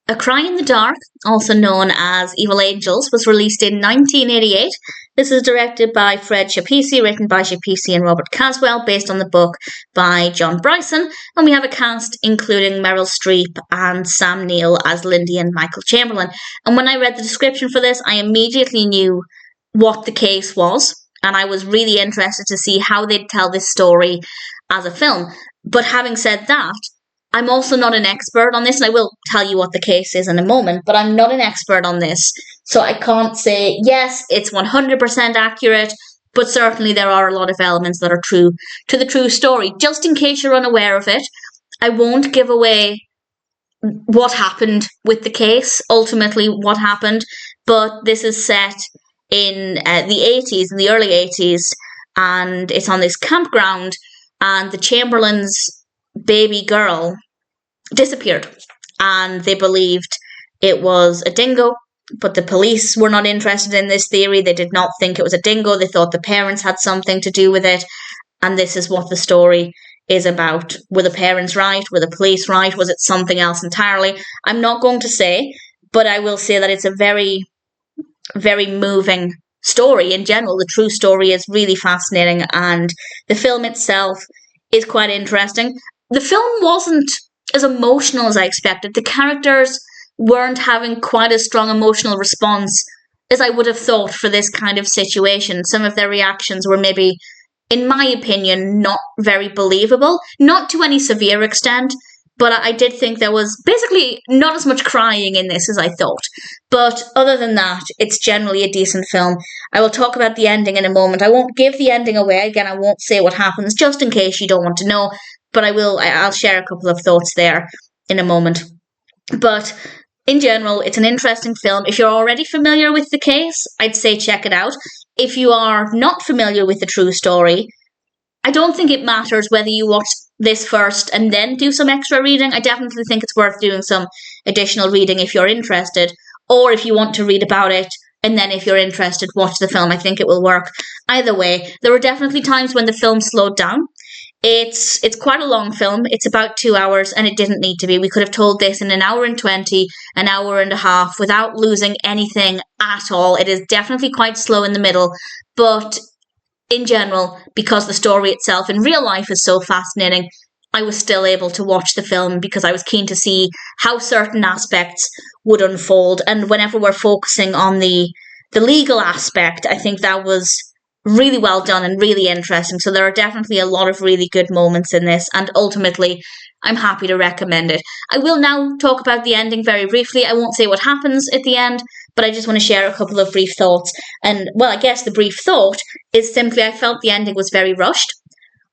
A Cry in the Dark, also known as Evil Angels, was released in 1988. This is directed by Fred Schepisi, written by Schepisi and Robert Caswell, based on the book by John Bryson. And we have a cast including Meryl Streep and Sam Neill as Lindy and Michael Chamberlain. And when I read the description for this, I immediately knew what the case was. And I was really interested to see how they'd tell this story as a film. But having said that, I'm also not an expert on this, and I will tell you what the case is in a moment, but I'm not an expert on this. So I can't say, yes, it's 100% accurate, but certainly there are a lot of elements that are true to the true story. Just in case you're unaware of it, I won't give away what happened with the case, ultimately what happened, but this is set in the 80s, in the early 80s, and it's on this campground, and the Chamberlain's baby girl disappeared, and they believed it was a dingo, but the police were not interested in this theory. They did not think it was a dingo. They thought the parents had something to do with it, and this is what the story is about. Were the parents right? Were the police right? Was it something else entirely? I'm not going to say, but I will say that it's a very, very moving story in general. The true story is really fascinating, and the film itself is quite interesting. The film wasn't as emotional as I expected. The characters weren't having quite a strong emotional response as I would have thought for this kind of situation. Some of their reactions were maybe, in my opinion, not very believable. Not to any severe extent, but I did think there was basically not as much crying in this as I thought. But other than that, it's generally a decent film. I will talk about the ending in a moment. I won't give the ending away. Again, I won't say what happens, just in case you don't want to know. But I'll share a couple of thoughts there in a moment. But in general, it's an interesting film. If you're already familiar with the case, I'd say check it out. If you are not familiar with the true story, I don't think it matters whether you watch this first and then do some extra reading. I definitely think it's worth doing some additional reading if you're interested, or if you want to read about it, and then if you're interested, watch the film. I think it will work either way. There were definitely times when the film slowed down. It's quite a long film. It's about 2 hours, and it didn't need to be. We could have told this in 1 hour and 20, 1 hour and a half, without losing anything at all. It is definitely quite slow in the middle, but in general, because the story itself in real life is so fascinating, I was still able to watch the film because I was keen to see how certain aspects would unfold. And whenever we're focusing on the legal aspect, I think that was really well done and really interesting. So there are definitely a lot of really good moments in this, and ultimately I'm happy to recommend it. I will now talk about the ending very briefly. I won't say what happens at the end, but I just want to share a couple of brief thoughts. And, well, I guess the brief thought is simply I felt the ending was very rushed.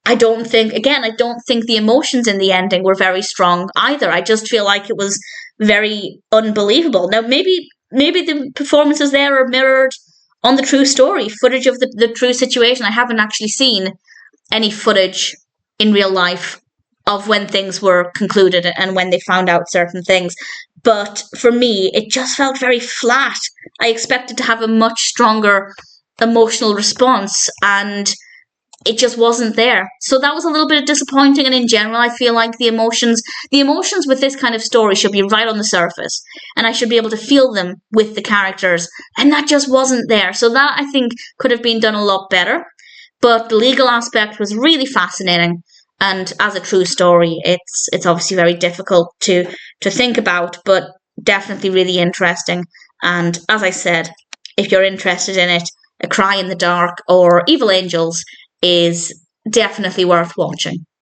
I don't think the emotions in the ending were very strong either. I just feel like it was very unbelievable. Now, maybe the performances there are mirrored on the true story, footage of the true situation. I haven't actually seen any footage in real life of when things were concluded and when they found out certain things. But for me, it just felt very flat. I expected to have a much stronger emotional response, and it just wasn't there. So that was a little bit disappointing, and in general, I feel like the emotions with this kind of story should be right on the surface, and I should be able to feel them with the characters, and that just wasn't there. So that, I think, could have been done a lot better. But the legal aspect was really fascinating, and as a true story, it's obviously very difficult to think about, but definitely really interesting. And as I said, if you're interested in it, A Cry in the Dark or Evil Angels is definitely worth watching.